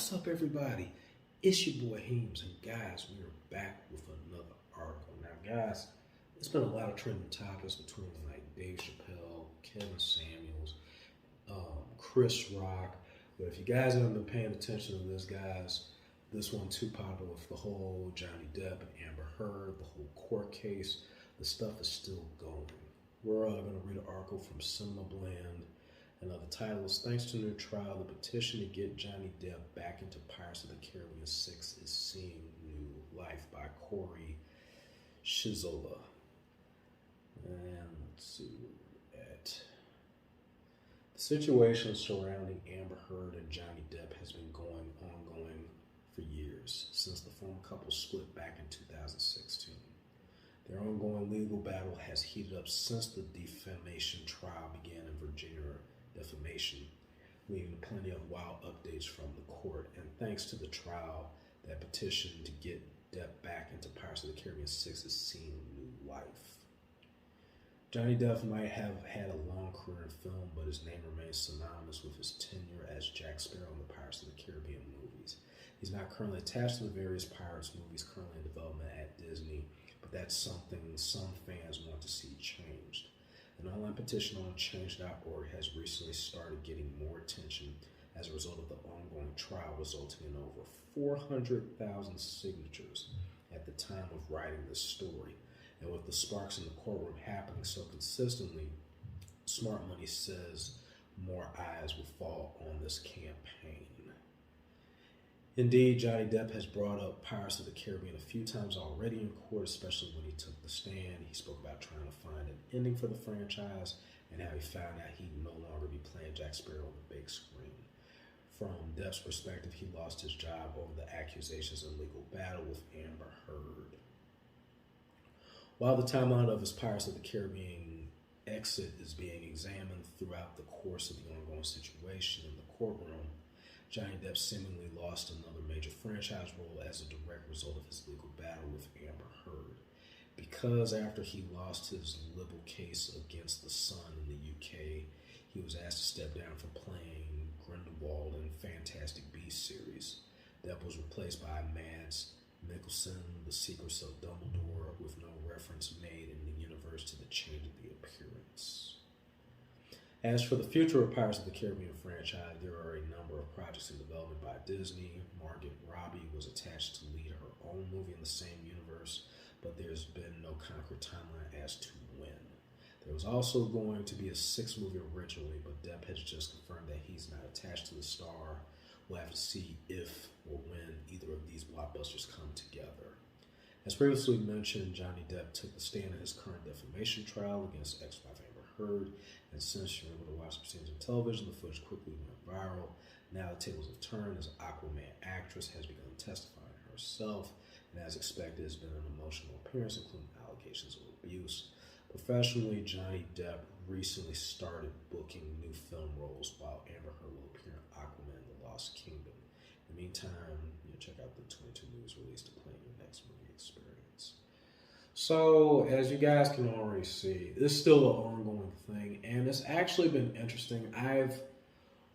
What's up, everybody? It's your boy Heemz, and guys, we are back with another article. Now, guys, it's been a lot of trending topics between like Dave Chappelle, Kevin Samuels, Chris Rock. But if you guys haven't been paying attention to this, guys, this one too popular with the whole Johnny Depp and Amber Heard, the whole court case. The stuff is still going. We're going to read an article from Cinema Blend. And the title is Thanks to a New Trial, the petition to get Johnny Depp back into Pirates of the Caribbean 6 is seeing new life by Corey Shizola. And let's see at the situation surrounding Amber Heard and Johnny Depp has been ongoing for years, since the former couple split back in 2016. Their ongoing legal battle has heated up since the defamation trial began in Virginia. Defamation, leading to plenty of wild updates from the court, and thanks to the trial, that petition to get Depp back into Pirates of the Caribbean 6 is seeing new life. Johnny Depp might have had a long career in film, but his name remains synonymous with his tenure as Jack Sparrow in the Pirates of the Caribbean movies. He's not currently attached to the various Pirates movies currently in development at Disney, but that's something some fans want to see changed. An online petition on change.org has recently started getting more attention as a result of the ongoing trial, resulting in over 400,000 signatures at the time of writing this story. And with the sparks in the courtroom happening so consistently, Smart Money says more eyes will fall on this campaign. Indeed, Johnny Depp has brought up Pirates of the Caribbean a few times already in court, especially when he took the stand. He spoke about trying to find an ending for the franchise and how he found out he'd no longer be playing Jack Sparrow on the big screen. From Depp's perspective, he lost his job over the accusations and legal battle with Amber Heard. While the timeline of his Pirates of the Caribbean exit is being examined throughout the course of the ongoing situation in the courtroom, Johnny Depp seemingly lost another major franchise role as a direct result of his legal battle with Amber Heard. Because after he lost his libel case against The Sun in the UK, he was asked to step down from playing Grindelwald in Fantastic Beasts series. Depp was replaced by Mads Mikkelsen, The Secrets of Dumbledore, with no reference made in the universe to the change of the appearance. As for the future of Pirates of the Caribbean franchise, there are a number of projects in development by Disney. Margot Robbie was attached to lead her own movie in the same universe, but there's been no concrete timeline as to when. There was also going to be a sixth movie originally, but Depp has just confirmed that he's not attached to the star. We'll have to see if or when either of these blockbusters come together. As previously mentioned, Johnny Depp took the stand in his current defamation trial against ex-wife Amber Heard, and since you're able to watch the proceedings on television, the footage quickly went viral. Now the tables have turned as Aquaman actress has begun testifying herself, and as expected, has been an emotional appearance, including allegations of abuse. Professionally, Johnny Depp recently started booking new film roles, while Amber Heard will appear in Aquaman: The Lost Kingdom. In the meantime, check out the 22 movies released to plan your next movie experience. So, as you guys can already see, it's still an ongoing thing, and it's actually been interesting. I've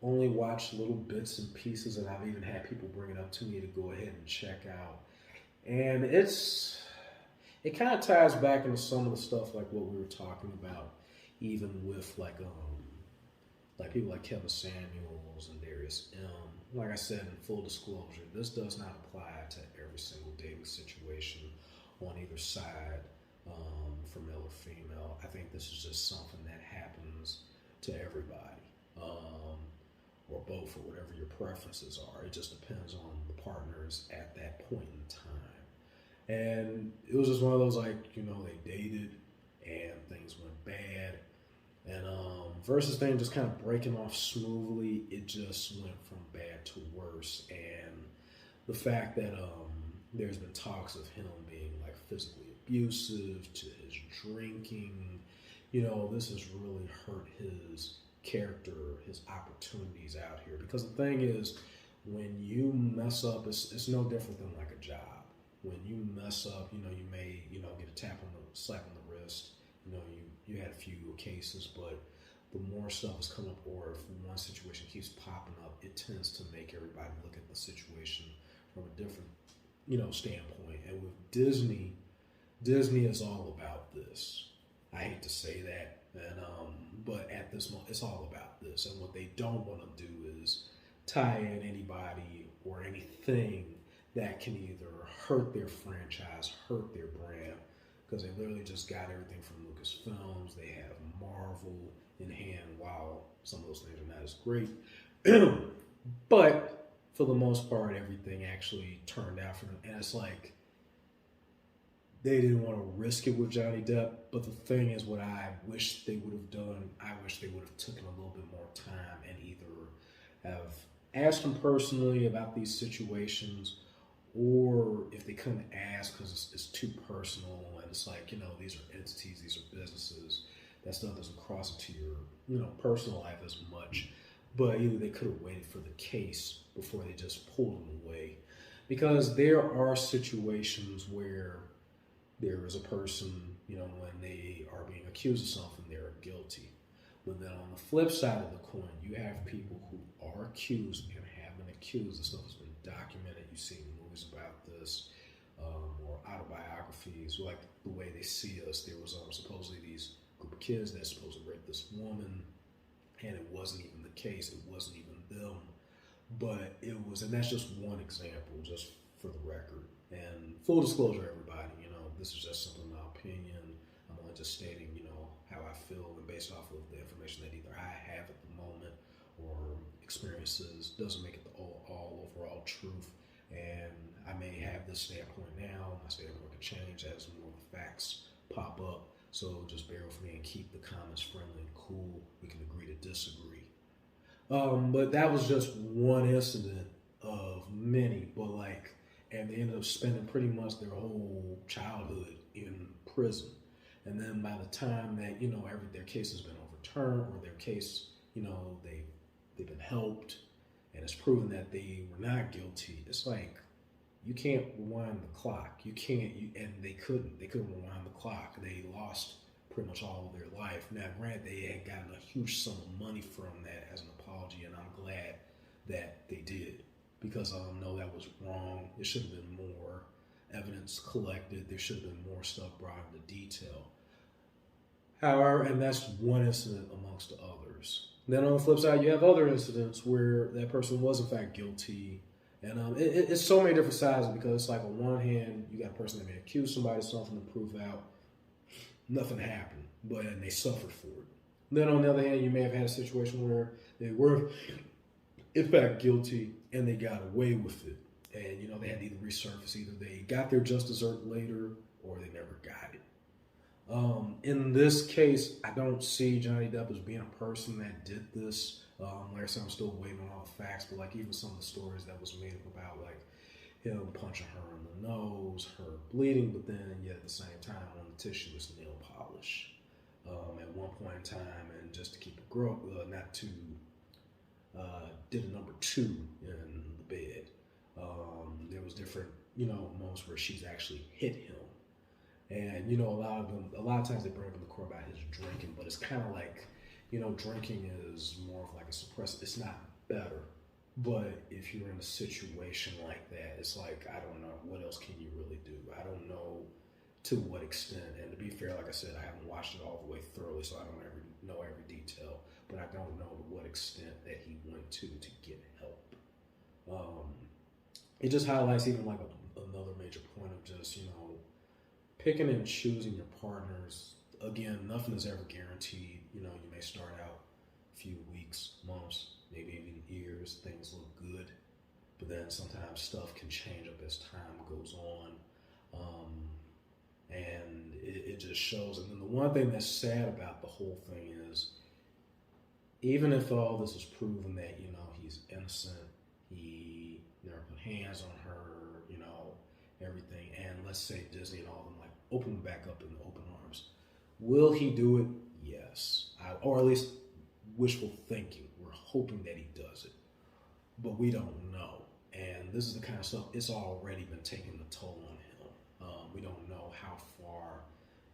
only watched little bits and pieces, and I've even had people bring it up to me to go ahead and check out. And it kind of ties back into some of the stuff like what we were talking about, even with like people like Kevin Samuels and Darius M. Like I said, in full disclosure, this does not apply to every single dating situation on either side, for male or female. I think this is just something that happens to everybody, or both, or whatever your preferences are. It just depends on the partners at that point in time. And it was just one of those, like, they dated and things went bad. And versus things just kind of breaking off smoothly, it just went from bad to worse. And the fact that there's been talks of him being like physically abusive, to his drinking, this has really hurt his character, his opportunities out here. Because the thing is, when you mess up, it's no different than like a job. When you mess up, you may, get a slap on the wrist. You had a few cases, but the more stuff is coming up, or if one situation keeps popping up, it tends to make everybody look at the situation from a different, standpoint. And with Disney is all about this. I hate to say that, but at this moment, it's all about this. And what they don't want to do is tie in anybody or anything that can either hurt their franchise, hurt their brand, because they literally just got everything from Lucasfilms. They have Marvel in hand. While some of those things are not as great, but for the most part, everything actually turned out for them. And it's like, they didn't want to risk it with Johnny Depp, but the thing is, what I wish they would have done, I wish they would have taken a little bit more time and either have asked him personally about these situations, or if they couldn't ask because it's too personal, and it's like, these are entities, these are businesses, that stuff doesn't cross into your, personal life as much. But either they could have waited for the case before they just pulled him away, because there are situations where there is a person, when they are being accused of something, they're guilty. But then on the flip side of the coin, you have people who are accused and have been accused. This stuff has been documented. You've seen movies about this, or autobiographies, like The Way They See Us. There was supposedly these group of kids that supposed to rape this woman, and it wasn't even the case. It wasn't even them. But it was, and that's just one example, just for the record. And full disclosure, everybody, this is just simply my opinion. I'm only just stating, how I feel, and based off of the information that either I have at the moment or experiences, doesn't make it the all overall truth. And I may have this standpoint now. My standpoint can change as more facts pop up. So just bear with me and keep the comments friendly and cool. We can agree to disagree. But that was just one incident of many. But and they ended up spending pretty much their whole childhood in prison. And then by the time that, their case has been overturned, or their case, they've been helped, and it's proven that they were not guilty, it's like, you can't rewind the clock. You can't, and they couldn't rewind the clock. They lost pretty much all of their life. Now, granted, they had gotten a huge sum of money from that as an apology, and I'm glad that they did, because no, that was wrong. There should have been more evidence collected. There should have been more stuff brought into detail. However, and that's one incident amongst the others. Then on the flip side, you have other incidents where that person was in fact guilty. And it's so many different sides, because it's like, on one hand, you got a person that may accuse somebody of something to prove out. Nothing happened, but they suffered for it. Then on the other hand, you may have had a situation where they were in fact guilty and they got away with it. And, they had to either resurface, either they got their just dessert later or they never got it. In this case, I don't see Johnny Depp as being a person that did this. Like I said, I'm still waiting on all the facts, but even some of the stories that was made up about him punching her in the nose, her bleeding, but then yet at the same time on the tissue was nail polish. At one point in time, and just to keep it did a number 2 in the bed. There was different, moments where she's actually hit him. And, a lot of times they bring up in the court about his drinking, but it's kind of like, drinking is more of like a suppressive. It's not better. But if you're in a situation like that, it's like, I don't know, what else can you really do? I don't know to what extent. And to be fair, like I said, I haven't watched it all the way thoroughly, so I don't know every detail. But I don't know to what extent that he went to get help. It just highlights even another major point of just, picking and choosing your partners. Again, nothing is ever guaranteed. You may start out a few weeks, months, maybe even years, things look good, but then sometimes stuff can change up as time goes on. And it just shows. And then the one thing that's sad about the whole thing is, even if all this is proven that, he's innocent, he never put hands on her, everything, and let's say Disney and all of them open him back up in open arms, will he do it? Yes. Or at least wishful thinking. We're hoping that he does it, but we don't know. And this is the kind of stuff, it's already been taking a toll on him. We don't know how far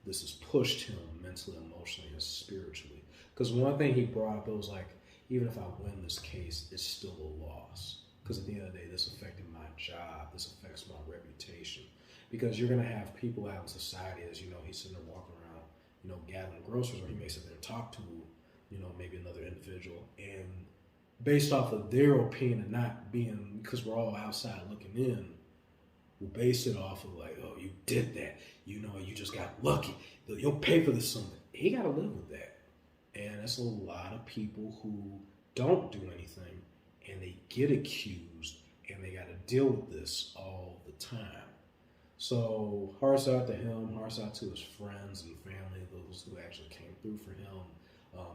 this has pushed him mentally, emotionally, and spiritually. Because one thing he brought up, it was like, even if I win this case, it's still a loss. Because at the end of the day, this affected my job. This affects my reputation. Because you're going to have people out in society, as you know, he's sitting there walking around, you know, gathering groceries, or he may sit there and talk to, you know, maybe another individual. And based off of their opinion and not being, because we're all outside looking in, we'll base it off of like, oh, you did that. You know, you just got lucky. You'll pay for this something. He got to live with that. And that's a lot of people who don't do anything and they get accused and they got to deal with this all the time. So hearts out to him, hearts out to his friends and family, those who actually came through for him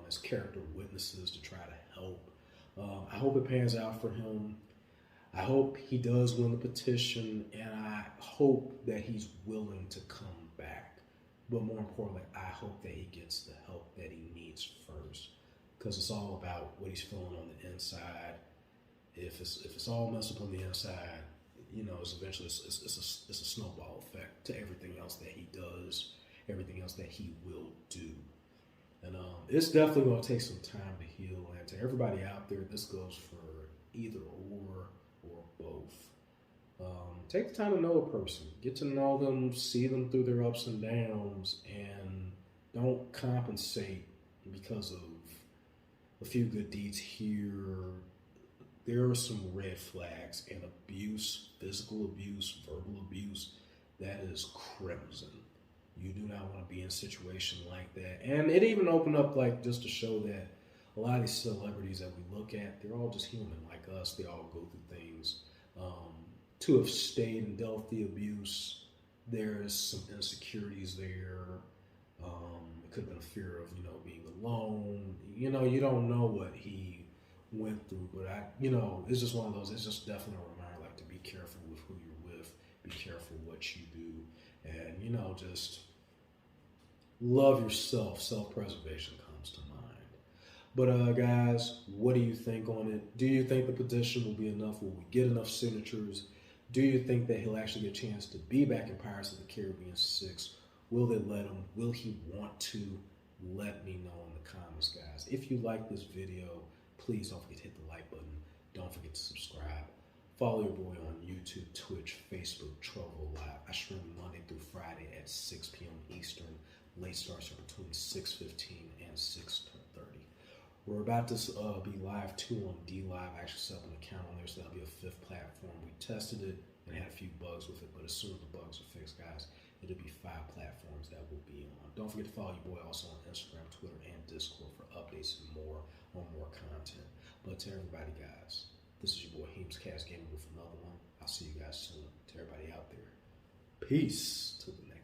as character witnesses to try to help. I hope it pans out for him. I hope he does win the petition, and I hope that he's willing to come back. But more importantly, I hope that he gets the help that he needs first, because it's all about what he's feeling on the inside. If it's all messed up on the inside, you know, it's eventually it's a snowball effect to everything else that he does, everything else that he will do. And it's definitely going to take some time to heal. And to everybody out there, this goes for either or both. Take the time to know a person. Get to know them, see them through their ups and downs, and don't compensate because of a few good deeds here. There are some red flags, and abuse, physical abuse, verbal abuse, that is crimson. You do not want to be in a situation like that. And it even opened up, like, just to show that a lot of these celebrities that we look at, they're all just human like us. They all go through things. To have stayed and dealt the abuse, there's some insecurities there. It could have been a fear of, you know, being alone. You know, you don't know what he went through, but it's just one of those. It's just definitely a reminder, like, to be careful with who you're with, be careful what you do, and, you know, just love yourself. Self-preservation comes to mind. But guys, what do you think on it? Do you think the petition will be enough? Will we get enough signatures? Do you think that he'll actually get a chance to be back in Pirates of the Caribbean 6? Will they let him? Will he want to? Let me know in the comments, guys. If you like this video, please don't forget to hit the like button. Don't forget to subscribe. Follow your boy on YouTube, Twitch, Facebook, Trovo Live. I stream Monday through Friday at 6 p.m. Eastern. Late starts are between 6:15 and 6:30. We're about to be live too on D Live. I actually set up an account on there, so that'll be a fifth platform. We tested it and had a few bugs with it, but as soon as the bugs are fixed, guys, it'll be 5 platforms that we'll be on. Don't forget to follow your boy also on Instagram, Twitter, and Discord for updates and more on more content. But to everybody, guys, this is your boy Heemz Gaming with another one. I'll see you guys soon. To everybody out there, peace to the next.